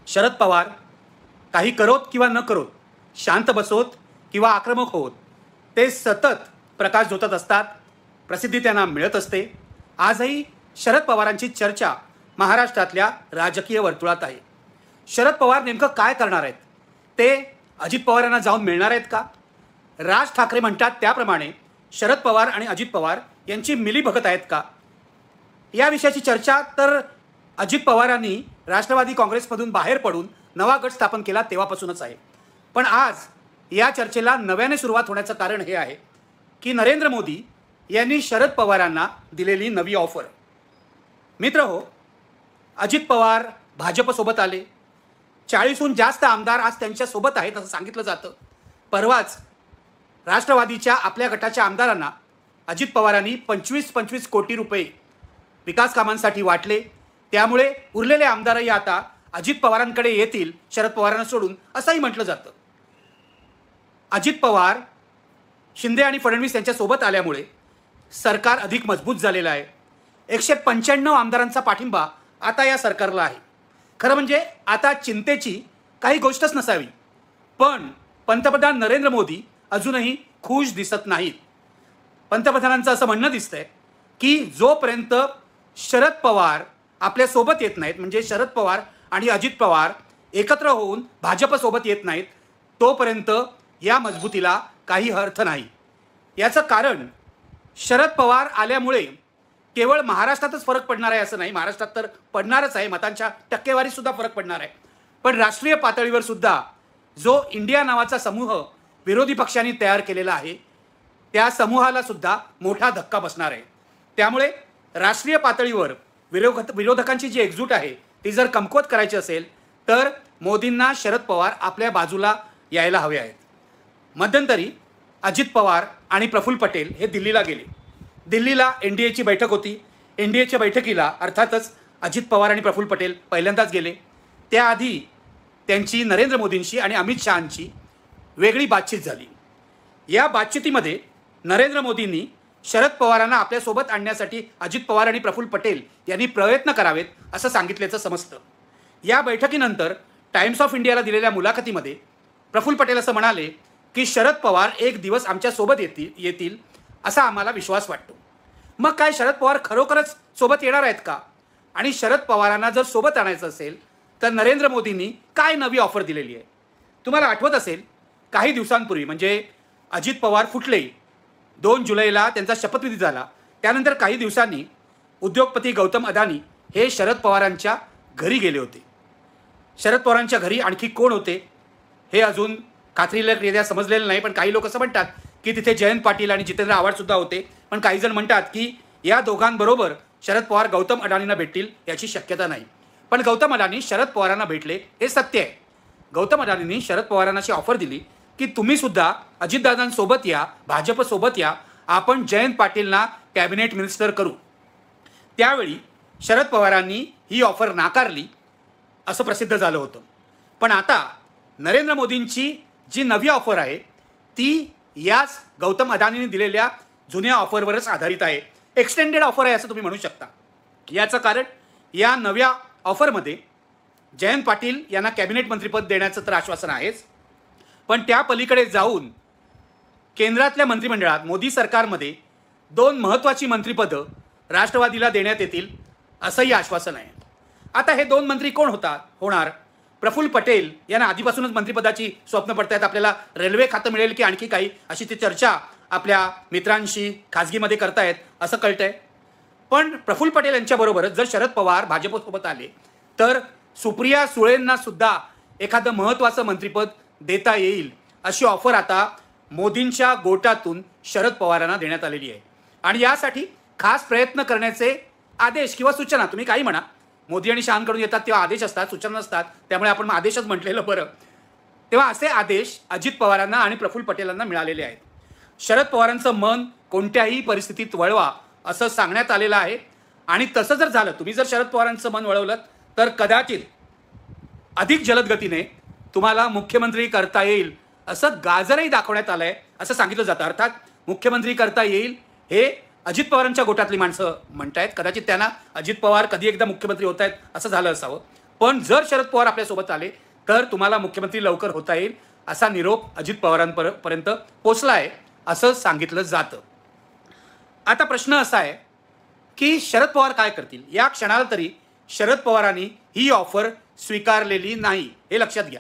शरद पवार काही करोत किंवा न करोत, शांत बसोत किंवा आक्रमक होत, ते सतत प्रकाश झोतत असतात, प्रसिद्धी त्यांना मिळत असते. आजही शरद पवारांची चर्चा महाराष्ट्रातल्या राजकीय वर्तुळात आहे. शरद पवार नेमकं काय करणार आहेत? ते अजित पवारांना जाऊन मिळणार आहेत का? राज ठाकरे म्हणतात त्याप्रमाणे शरद पवार आणि अजित पवार यांची मिलीभगत आहेत का? या विषयाची चर्चा तर अजित पवारांनी राष्ट्रवादी काँग्रेसमधून बाहेर पडून नवा गट स्थापन केला तेव्हापासूनच आहे. पण आज या चर्चेला नव्याने सुरुवात होण्याचं कारण हे आहे की नरेंद्र मोदी यांनी शरद पवारांना दिलेली नवी ऑफर. मित्रहो, अजित पवार भाजपसोबत आले. 40हून जास्त आमदार आज त्यांच्यासोबत आहेत असं सांगितलं जातं. परवाच राष्ट्रवादीच्या आपल्या गटाच्या आमदारांना अजित पवारांनी 25-25 कोटी रुपये विकास कामांसाठी वाटले. त्यामुळे उरलेले आमदारही आता अजित पवारांकडे येतील शरद पवारांना सोडून, असंही म्हटलं जातं. अजित पवार, शिंदे आणि फडणवीस यांच्यासोबत आल्यामुळे सरकार अधिक मजबूत झालेलं आहे. 195 आमदारांचा पाठिंबा आता या सरकारला आहे. खरं म्हणजे आता चिंतेची काही गोष्टच नसावी. पण पंतप्रधान नरेंद्र मोदी अजूनही खुश दिसत नाहीत. पंतप्रधानांचं असं म्हणणं दिसतंय की जोपर्यंत शरद पवार आपल्यासोबत येत नाहीत, म्हणजे शरद पवार आणि अजित पवार एकत्र होऊन भाजपसोबत येत नाहीत, तोपर्यंत या मजबूतीला काही अर्थ नाही. याचं कारण शरद पवार आल्यामुळे केवळ महाराष्ट्रातच फरक पडणार आहे असं नाही. महाराष्ट्रात तर पडणारच आहे, मतांच्या टक्केवारीत सुद्धा फरक पडणार आहे. पण राष्ट्रीय पातळीवर सुद्धा जो इंडिया नावाचा समूह विरोधी पक्षांनी तयार केलेला आहे, त्या समूहाला सुद्धा मोठा धक्का बसणार आहे. त्यामुळे राष्ट्रीय पातळीवर विरोधकांची जी एकजूट आहे ती जर कमकुवत करायची असेल तर मोदींना शरद पवार आपल्या बाजूला यायला हवे आहेत. मध्यंतरी अजित पवार आणि प्रफुल्ल पटेल हे दिल्लीला गेले. दिल्लीला NDAची बैठक होती. NDAच्या बैठकीला अर्थातच अजित पवार आणि प्रफुल्ल पटेल पहिल्यांदाच गेले. त्याआधी त्यांची नरेंद्र मोदींशी आणि अमित शहांची वेगळी बातचीत झाली. या बातचीतीमध्ये नरेंद्र मोदींनी शरद पवारांना आपल्यासोबत आणण्यासाठी अजित पवार आणि प्रफुल्ल पटेल यांनी प्रयत्न करावेत असं सांगितल्याचं समजतं. या बैठकीनंतर टाइम्स ऑफ इंडियाला दिलेल्या मुलाखतीमध्ये प्रफुल्ल पटेल असं म्हणाले की शरद पवार एक दिवस आमच्यासोबत येतील असा आम्हाला विश्वास वाटतो. मग काय शरद पवार खरोखरच सोबत येणार आहेत का? आणि शरद पवारांना जर सोबत आणायचं असेल तर नरेंद्र मोदींनी काय नवी ऑफर दिलेली आहे? तुम्हाला आठवत असेल, काही दिवसांपूर्वी म्हणजे अजित पवार फुटले, 2 जुलैला त्यांचा शपथविधी झाला. त्यानंतर काही दिवसांनी उद्योगपती गौतम अदानी हे शरद पवारांच्या घरी गेले होते. शरद पवारांच्या घरी आणखी कोण होते हे अजून खात्रीलायक समजलेलं नाही. पण काही लोक असं म्हणतात की तिथे जयंत पाटील आणि जितेंद्र आव्हाड सुद्धा होते. पण काही जण म्हणतात की या दोघांबरोबर शरद पवार गौतम अडानींना भेटतील याची शक्यता नाही. पण गौतम अडानी शरद पवारांना भेटले हे सत्य आहे. गौतम अडानींनी शरद पवारांना अशी ऑफर दिली की तुम्ही सुद्धा अजितदादांसोबत या, भाजपसोबत या, आपण जयंत पाटीलना कॅबिनेट मिनिस्टर करू. त्यावेळी शरद पवारांनी ही ऑफर नाकारली असं प्रसिद्ध झालं होतं. पण आता नरेंद्र मोदींची जी नवी ऑफर आहे ती याच गौतम अदानींनी दिलेल्या जुन्या ऑफरवरच आधारित आहे. एक्सटेंडेड ऑफर आहे असं तुम्ही म्हणू शकता. याचं कारण या नव्या ऑफरमध्ये जयंत पाटील यांना कॅबिनेट मंत्रिपद देण्याचं तर आश्वासन आहेच, पण त्या पलीकडे जाऊन केंद्रातल्या मंत्रिमंडळात मोदी सरकारमध्ये 2 महत्त्वाची मंत्रिपदं राष्ट्रवादीला देण्यात येतील असंही आश्वासन आहे. आता हे 2 मंत्री कोण होणार? प्रफुल्ल पटेल यांना आधीपासूनच मंत्रिपदाची स्वप्न पडतायत. आपल्याला रेल्वे खातं मिळेल की आणखी काही अशी ती चर्चा आपल्या मित्रांशी खाजगीमध्ये करतायत असं कळतंय. पण प्रफुल्ल पटेल यांच्याबरोबरच जर शरद पवार भाजपसोबत आले तर सुप्रिया सुळेंना सुद्धा एखादं महत्त्वाचं मंत्रिपद देता येईल अशी ऑफर आता मोदींच्या गोटातून शरद पवारांना देण्यात आलेली आहे. आणि यासाठी खास प्रयत्न करण्याचे आदेश किंवा सूचना, तुम्ही काही म्हणा, मोदी आणि शहांकडून येतात तेव्हा आदेश असतात, सूचना नसतात, त्यामुळे आपण आदेशच म्हटलेलं बरं. तेव्हा असे आदेश अजित पवारांना आणि प्रफुल्ल पटेलांना मिळालेले आहेत. शरद पवारांचं मन कोणत्याही परिस्थितीत वळवा असं सांगण्यात आलेलं आहे. आणि तसं जर झालं, तुम्ही जर शरद पवारांचं मन वळवलं तर कदाचित अधिक जलद गतीने तुम्हाला मुख्यमंत्री करता येईल असं गाजरही दाखवण्यात आलंय असं सांगितलं जातं. अर्थात मुख्यमंत्री करता येईल हे अजित पवारांच्या गोटातली माणसं म्हणतायत. कदाचित त्यांना अजित पवार कधी एकदा मुख्यमंत्री होत आहेत असं झालं असावं. पण जर शरद पवार आपल्यासोबत आले तर तुम्हाला मुख्यमंत्री लवकर होता येईल असा निरोप अजित पवारांपर्यंत पोचला आहे असं सांगितलं जातं. आता प्रश्न असा आहे की शरद पवार काय करतील. या क्षणाला तरी शरद पवारांनी ही ऑफर स्वीकारलेली नाही हे लक्षात घ्या.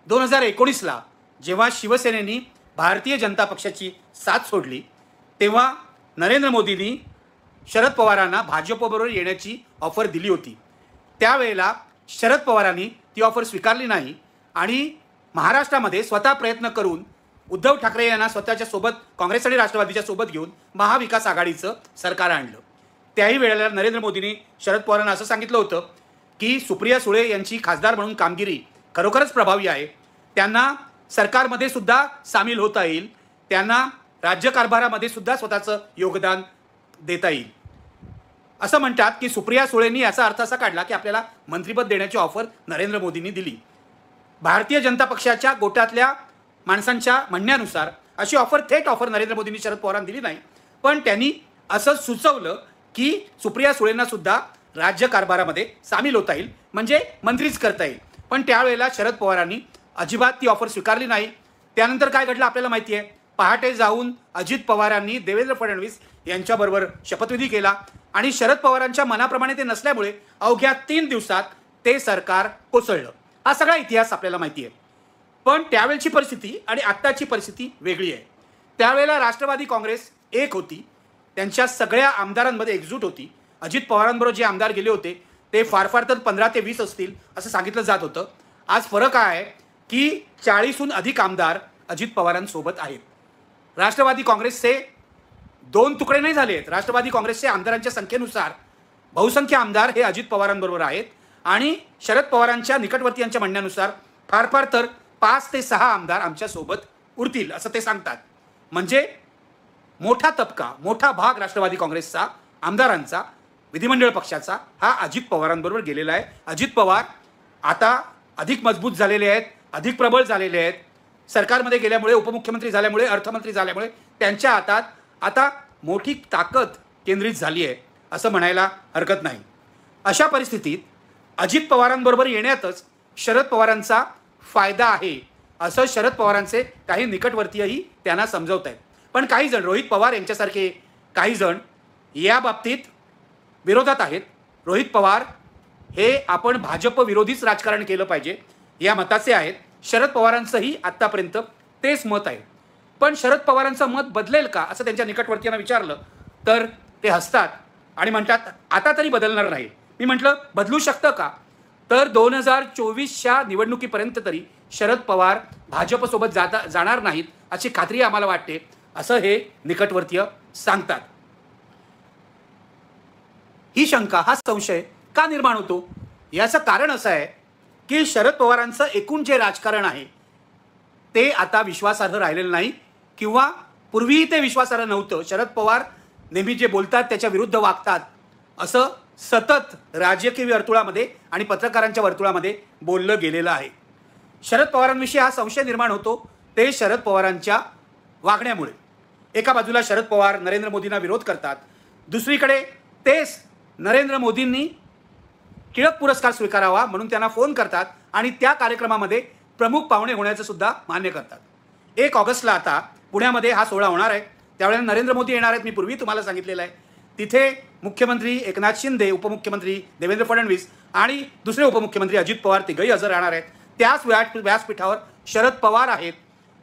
2019ला जेव्हा शिवसेनेनी भारतीय जनता पक्षाची साथ सोडली तेव्हा नरेंद्र मोदींनी शरद पवारांना भाजपबरोबर येण्याची ऑफर दिली होती. त्यावेळेला शरद पवारांनी ती ऑफर स्वीकारली नाही आणि महाराष्ट्रामध्ये स्वतः प्रयत्न करून उद्धव ठाकरे यांना स्वतःच्या सोबत काँग्रेस आणि राष्ट्रवादीच्या सोबत घेऊन महाविकास आघाडीचं सरकार आणलं. त्याही वेळेला नरेंद्र मोदींनी शरद पवारांना असं सांगितलं होतं की सुप्रिया सुळे यांची खासदार म्हणून कामगिरी खरोखरच प्रभावी आहे, त्यांना सरकारमध्ये सुद्धा सामील होता येईल, त्यांना राज्यकारभारामध्ये सुद्धा स्वतःचं योगदान देता येईल. असं म्हणतात की सुप्रिया सुळेंनी याचा अर्थ असा काढला की आपल्याला मंत्रिपद देण्याची ऑफर नरेंद्र मोदींनी दिली. भारतीय जनता पक्षाच्या गोटातल्या माणसांच्या म्हणण्यानुसार अशी ऑफर, थेट ऑफर नरेंद्र मोदींनी शरद पवारांना दिली नाही, पण त्यांनी असं सुचवलं की सुप्रिया सुळेंना सुद्धा राज्यकारभारामध्ये सामील होता येईल, म्हणजे मंत्रीच करता येईल. पण त्यावेळेला शरद पवारांनी अजिबात ती ऑफर स्वीकारली नाही. त्यानंतर काय घडलं आपल्याला माहिती आहे. पहाटे जाऊन अजित पवारांनी देवेंद्र फडणवीस यांच्याबरोबर शपथविधी केला आणि शरद पवारांच्या मनाप्रमाणे ते नसल्यामुळे अवघ्या 3 दिवसात ते सरकार कोसळलं. हा सगळा इतिहास आपल्याला माहिती आहे. पण त्यावेळची परिस्थिती आणि आत्ताची परिस्थिती वेगळी आहे. त्यावेळेला राष्ट्रवादी काँग्रेस एक होती, त्यांच्या सगळ्या आमदारांमध्ये एकजूट होती. अजित पवारांबरोबर जे आमदार गेले होते ते फार फार तर 15 ते 20 असतील असं सांगितलं जात होतं. आज फरक आहे की 40हून अधिक आमदार अजित पवारांसोबत आहेत. राष्ट्रवादी काँग्रेसचे 2 तुकडे नाही झाले आहेत. राष्ट्रवादी काँग्रेसच्या आमदारांच्या संख्येनुसार बहुसंख्य आमदार हे अजित पवारांबरोबर आहेत आणि शरद पवारांच्या निकटवर्तीयांच्या म्हणण्यानुसार फार फार तर 5 ते 6 आमदार आमच्यासोबत उरतील असं ते सांगतात. म्हणजे मोठा तबका, मोठा भाग राष्ट्रवादी काँग्रेसचा आमदारांचा, विधिमंडळ पक्षाचा हा अजित पवारांबरोबर गेलेला आहे. अजित पवार आता अधिक मजबूत झालेले आहेत, अधिक प्रबळ झालेले आहेत. सरकारमध्ये गेल्यामुळे, उपमुख्यमंत्री झाल्यामुळे, अर्थमंत्री झाल्यामुळे त्यांच्या हातात आता मोठी ताकद केंद्रित झाली आहे असं म्हणायला हरकत नाही. अशा परिस्थितीत अजित पवारांबरोबर येण्यातच शरद पवारांचा फायदा आहे असं शरद पवारांचे काही निकटवर्तीयही त्यांना समजवत आहेत. पण काही जण, रोहित पवार यांच्यासारखे काही जण या बाबतीत विरोधात आहेत. रोहित पवार हे आपण भाजप विरोधीच राजकारण केलं पाहिजे या मताचे आहेत. शरद पवारांचंही आत्तापर्यंत तेच मत आहे. पण शरद पवारांचं मत बदलेल का असं त्यांच्या निकटवर्तीयांना विचारलं तर ते हसतात आणि म्हणतात आता तरी बदलणार नाही. मी म्हटलं बदलू शकतं का, तर 2024च्या निवडणुकीपर्यंत तरी शरद पवार भाजपसोबत जाणार नाहीत अशी खात्री आम्हाला वाटते असं हे निकटवर्तीय सांगतात. ही शंका, हा संशय का निर्माण होतो याचं कारण असं आहे की शरद पवारांचं एकूण जे राजकारण आहे ते आता विश्वासार्ह राहिलेलं नाही किंवा पूर्वीही ते विश्वासार्ह नव्हतं. शरद पवार नेहमी जे बोलतात त्याच्या विरुद्ध वागतात असं सतत राजकीय वर्तुळामध्ये आणि पत्रकारांच्या वर्तुळामध्ये बोललं गेलेलं आहे. शरद पवारांविषयी हा संशय निर्माण होतो ते शरद पवारांच्या वागण्यामुळे. एका बाजूला शरद पवार नरेंद्र मोदींना विरोध करतात, दुसरीकडे तेच नरेंद्र मोदींनी टिळक पुरस्कार स्वीकारावा म्हणून त्यांना फोन करतात आणि त्या कार्यक्रमामध्ये प्रमुख पाहुणे होण्याचं सुद्धा मान्य करतात. 1 ऑगस्टला आता पुण्यामध्ये हा सोहळा होणार आहे. त्यावेळेला नरेंद्र मोदी येणार आहेत. मी पूर्वी तुम्हाला सांगितलेलं आहे. तिथे मुख्यमंत्री एकनाथ शिंदे, उपमुख्यमंत्री देवेंद्र फडणवीस आणि दुसरे उपमुख्यमंत्री अजित पवार तिघही हजर राहणार आहेत. त्याच व्यासपीठावर शरद पवार आहेत.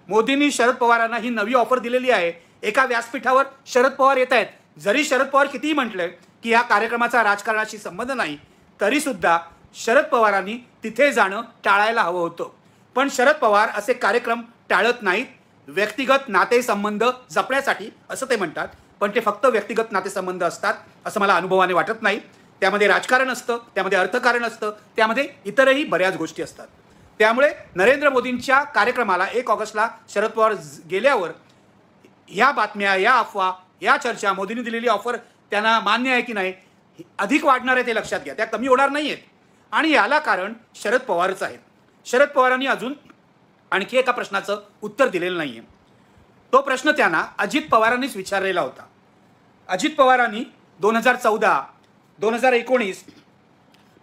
मोदींनी शरद पवारांना ही नवी ऑफर दिलेली आहे. एका व्यासपीठावर शरद पवार येत आहेत. जरी शरद पवार कितीही म्हटलं की या कार्यक्रमाचा राजकारणाशी संबंध नाही तरी सुद्धा शरद पवारांनी तिथे जाणं टाळायला हवं होतं. पण शरद पवार असे कार्यक्रम टाळत नाहीत. व्यक्तिगत नातेसंबंध जपण्यासाठी असं ते म्हणतात, पण ते फक्त व्यक्तिगत नातेसंबंध असतात असं मला अनुभवाने वाटत नाही. त्यामध्ये राजकारण असतं, त्यामध्ये अर्थकारण असतं, त्यामध्ये इतरही बऱ्याच गोष्टी असतात. त्यामुळे नरेंद्र मोदींच्या कार्यक्रमाला 1 ऑगस्टला शरद पवार गेल्यावर ह्या बातम्या, या अफवा, या चर्चा, मोदींनी दिलेली ऑफर त्यांना मान्य आहे की नाही अधिक वाढणार आहे ते लक्षात घ्या. त्या कमी होणार नाही आहेत आणि याला कारण शरद पवारच आहेत. शरद पवारांनी अजून आणखी एका प्रश्नाचं उत्तर दिलेलं नाही आहे. तो प्रश्न त्यांना अजित पवारांनीच विचारलेला होता. अजित पवारांनी 2014, 2019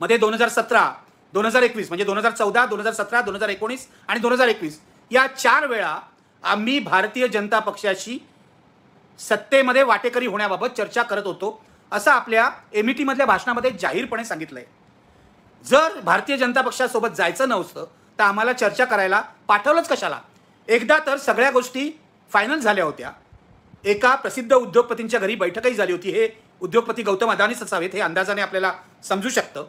मध्ये, 2017 2021 म्हणजे 2014, 2017, 2019 आणि 2021 या 4 वेळा आम्ही भारतीय जनता पक्षाशी सत्तेमध्ये वाटेकरी होण्याबाबत चर्चा करत होतो असं आपल्या MET मधल्या भाषणामध्ये जाहीरपणे सांगितलंय. जर भारतीय जनता पक्षासोबत जायचं नव्हतं तर आम्हाला चर्चा करायला पाठवलंच कशाला? एकदा तर सगळ्या गोष्टी फायनल झाल्या होत्या. एका प्रसिद्ध उद्योगपतींच्या घरी बैठकही झाली होती. हे उद्योगपती गौतम अदानीच असावेत हे अंदाजाने आपल्याला समजू शकतं,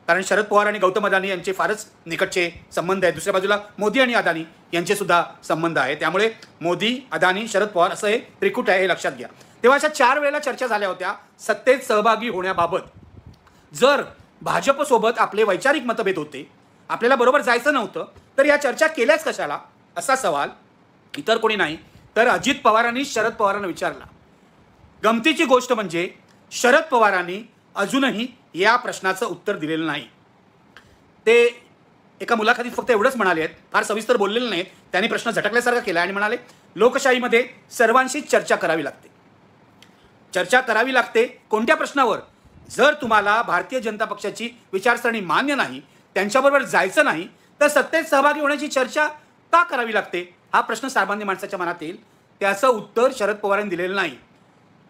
कारण शरद पवार आणि गौतम अदानी यांचे फारच निकटचे संबंध आहेत. दुसऱ्या बाजूला मोदी आणि अदानी यांचे सुद्धा संबंध आहेत. त्यामुळे मोदी, अदानी, शरद पवार असं हे त्रिकूट आहे हे लक्षात घ्या. तेव्हा अशा 4 वेळेला चर्चा झाल्या होत्या सत्तेत सहभागी होण्याबाबत. जर भाजपसोबत आपले वैचारिक मतभेद होते, आपल्याला बरोबर जायचं नव्हतं, तर या चर्चा केल्याच कशाला असा सवाल इतर कोणी नाही तर अजित पवारांनी शरद पवारांना विचारला. गमतीची गोष्ट म्हणजे शरद पवारांनी अजूनही या प्रश्नाचं उत्तर दिलेलं नाही. ते एका मुलाखतीत फक्त एवढंच म्हणाले आहेत, फार सविस्तर बोललेले नाहीत. त्यांनी प्रश्न झटकल्यासारखा केला आणि म्हणाले लोकशाहीमध्ये सर्वांशी चर्चा करावी लागते. चर्चा करावी लागते कोणत्या प्रश्नावर? जर तुम्हाला भारतीय जनता पक्षाची विचारसरणी मान्य नाही, त्यांच्याबरोबर जायचं नाही, तर सत्तेत सहभागी होण्याची चर्चा का करावी लागते हा प्रश्न सामान्य माणसाच्या मनात येईल. त्याचं उत्तर शरद पवारांनी दिलेलं नाही.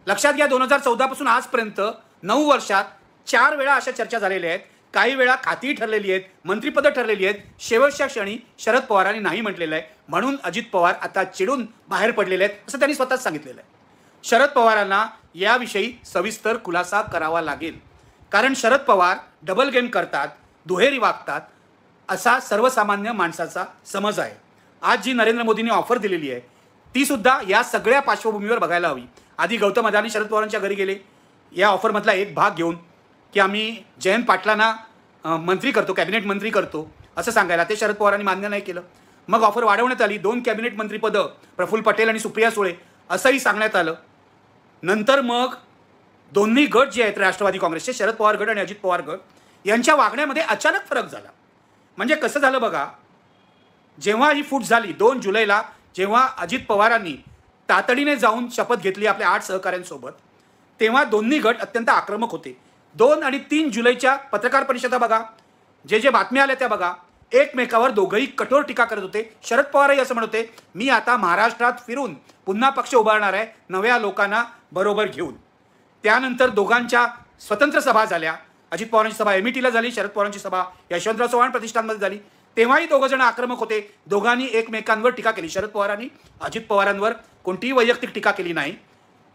लक्षात घ्या, 2014 पासून आजपर्यंत 9 वर्षात 4 वेळा अशा चर्चा झालेल्या आहेत. काही वेळा खाती ठरलेली आहेत, मंत्रिपदं ठरलेली आहेत. शेवटच्या क्षणी शरद पवारांनी नाही म्हटलेलं आहे, म्हणून अजित पवार आता चिडून बाहेर पडलेले आहेत असं त्यांनी स्वतःच सांगितलेलं आहे. शरद पवारांना याविषयी सविस्तर खुलासा करावा लागेल, कारण शरद पवार डबल गेम करतात, दुहेरी वागतात असा सर्वसामान्य माणसाचा समज आहे. आज जी नरेंद्र मोदींनी ऑफर दिलेली आहे ती सुद्धा या सगळ्या पार्श्वभूमीवर बघायला हवी. आधी गौतम अदानी शरद पवारांच्या घरी गेले या ऑफरमधला एक भाग घेऊन की आम्ही जयंत पाटलांना मंत्री करतो, कॅबिनेट मंत्री करतो असं सांगायला. ते शरद पवारांनी मान्य नाही केलं. मग ऑफर वाढवण्यात आली, 2 कॅबिनेट मंत्रीपदं प्रफुल्ल पटेल आणि सुप्रिया सुळे असंही सांगण्यात आलं. नंतर मग दोन्ही गट जे आहेत राष्ट्रवादी काँग्रेसचे, शरद पवार गट आणि अजित पवार गट यांच्या वागण्यामध्ये अचानक फरक झाला. म्हणजे कसं झालं बघा, जेव्हा ही फूट झाली 2 जुलैला, जेव्हा अजित पवारांनी तातडीने जाऊन शपथ घेतली आपल्या 8 सहकाऱ्यांसोबत, तेव्हा दोन्ही गट अत्यंत आक्रमक होते. 2 आणि 3 जुलैच्या पत्रकार परिषदा बघा, जे बातम्या आल्या त्या बघा, एकमेकावर दोघंही कठोर टीका करत होते. शरद पवारही असं म्हणत होते, मी आता महाराष्ट्रात फिरून पुन्हा पक्ष उभारणार आहे नव्या लोकांना बरोबर घेऊन. त्यानंतर दोघांच्या स्वतंत्र सभा झाल्या. अजित पवारांची सभा METला झाली, शरद पवारांची सभा यशवंतराव चव्हाण प्रतिष्ठानमध्ये झाली. तेव्हाही दोघं जण आक्रमक होते. दोघांनी एकमेकांवर टीका केली. शरद पवारांनी अजित पवारांवर कोणतीही वैयक्तिक टीका केली नाही.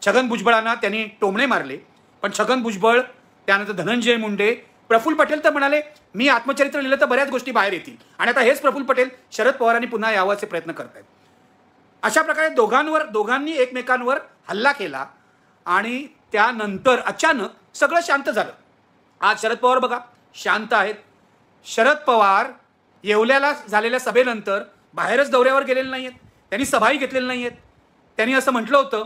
छगन भुजबळांना त्यांनी टोमणे मारले, पण छगन भुजबळ, त्यानंतर धनंजय मुंडे, प्रफुल्ल पटेल तर म्हणाले मी आत्मचरित्र लिहिलं तर बऱ्याच गोष्टी बाहेर येतील. आणि आता हेच प्रफुल्ल पटेल शरद पवारांनी पुन्हा यावाचे प्रयत्न करत आहेत. अशा प्रकारे दोघांनी एकमेकांवर हल्ला केला आणि त्यानंतर अचानक सगळं शांत झालं. आज शरद पवार बघा शांत आहेत. शरद पवार येवल्याला झालेल्या सभेनंतर बाहेरच दौऱ्यावर गेलेले नाही आहेत, त्यांनी सभाही घेतलेली नाही आहेत. त्यांनी असं म्हटलं होतं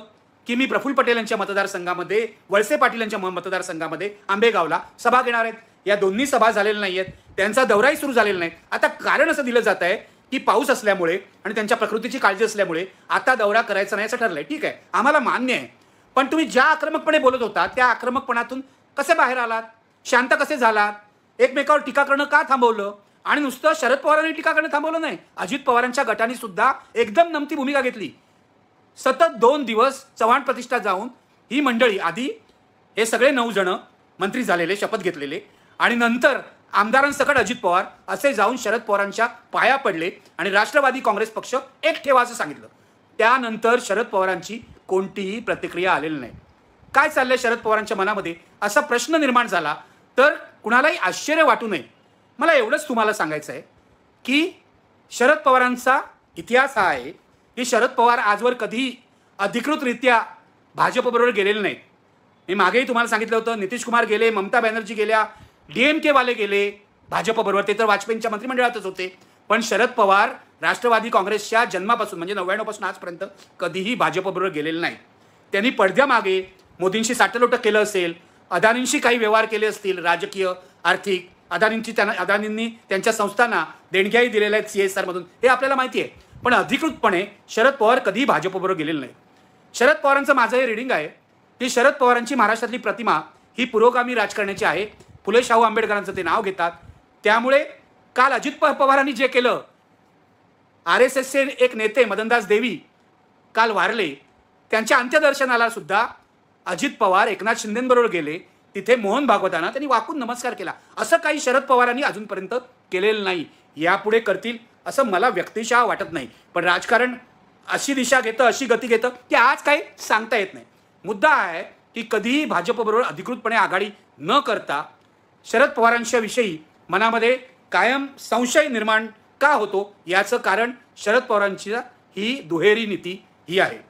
की मी प्रफुल्ल पटेल यांच्या मतदारसंघामध्ये, वळसे पाटील यांच्या मतदारसंघामध्ये आंबेगावला सभा घेणार आहेत. या दोन्ही सभा झालेल्या नाही आहेत, त्यांचा दौराही सुरू झालेला नाही. आता कारण असं दिलं जात आहे की पाऊस असल्यामुळे आणि त्यांच्या प्रकृतीची काळजी असल्यामुळे आता दौरा करायचा नाही असं ठरलंय. ठीक आहे, आम्हाला मान्य आहे, पण तुम्ही ज्या आक्रमकपणे बोलत होता त्या आक्रमकपणातून कसे बाहेर आलात? शांत कसे झालात? एकमेकावर टीका करणं का थांबवलं? आणि नुसतं शरद पवारांनी टीका करणं थांबवलं नाही, अजित पवारांच्या गटाने सुद्धा एकदम नमती भूमिका घेतली. सतत 2 दिवस चव्हाण प्रतिष्ठा जाऊन ही मंडळी, आधी हे सगळे 9 जण मंत्री झालेले, शपथ घेतलेले, आणि नंतर आमदारांसकट अजित पवार असे जाऊन शरद पवारांच्या पाया पडले आणि राष्ट्रवादी काँग्रेस पक्ष एक ठेवा असं सांगितलं. त्यानंतर शरद पवारांची कोणतीही प्रतिक्रिया आलेली नाही. काय चाललंय शरद पवारांच्या मनामध्ये असा प्रश्न निर्माण झाला तर कुणालाही आश्चर्य वाटू नये. मला एवढंच तुम्हाला सांगायचं आहे की शरद पवारांचा इतिहास हा आहे की शरद पवार आजवर कधी अधिकृतरित्या भाजपबरोबर गेलेले नाहीत. मी मागेही तुम्हाला सांगितलं होतं, नितीश कुमार गेले, ममता बॅनर्जी गेल्या, DMK वाले गेले भाजपबरोबर, ते तर वाजपेयींच्या मंत्रिमंडळातच होते. पण शरद पवार राष्ट्रवादी काँग्रेसच्या जन्मापासून म्हणजे 99 पासून आजपर्यंत कधीही भाजपबरोबर गेलेले नाही. त्यांनी पडद्यामागे मोदींशी साटलोट केलं असेल, अदानींशी काही व्यवहार केले असतील राजकीय, आर्थिक. अदानींनी त्यांच्या संस्थांना देणग्याही दिलेल्या आहेत CSR मधून, हे आपल्याला माहिती आहे. पण अधिकृतपणे शरद पवार कधीही भाजपबरोबर गेलेले नाही. शरद पवारांचं माझं हे रिडिंग आहे की शरद पवारांची महाराष्ट्रातली प्रतिमा ही पुरोगामी राजकारण्याची आहे. फुले शाहू आंबेडकरांचं ते नाव घेतात. त्यामुळे काल अजित पवारांनी जे केलं, RSSचे एक नेते मदनदास देवी काल वारले, त्यांच्या अंत्यदर्शनाला सुद्धा अजित पवार एकनाथ शिंदेबरोबर गेले. तिथे मोहन भागवतांना त्यांनी वाकून नमस्कार केला. असं काही शरद पवारांनी अजूनपर्यंत केलेलं नाही. यापुढे करतील असं मला व्यक्तिशः वाटत नाही. पण राजकारण अशी दिशा घेतं, अशी गती घेतं की आज काही सांगता येत नाही. मुद्दा आहे की कधीही भाजपबरोबर अधिकृतपणे आघाडी न करता शरद पवारांच्या विषयी मनामध्ये कायम संशय निर्माण का होतो, याचं कारण शरद पवारांची ही दुहेरी नीती ही आहे.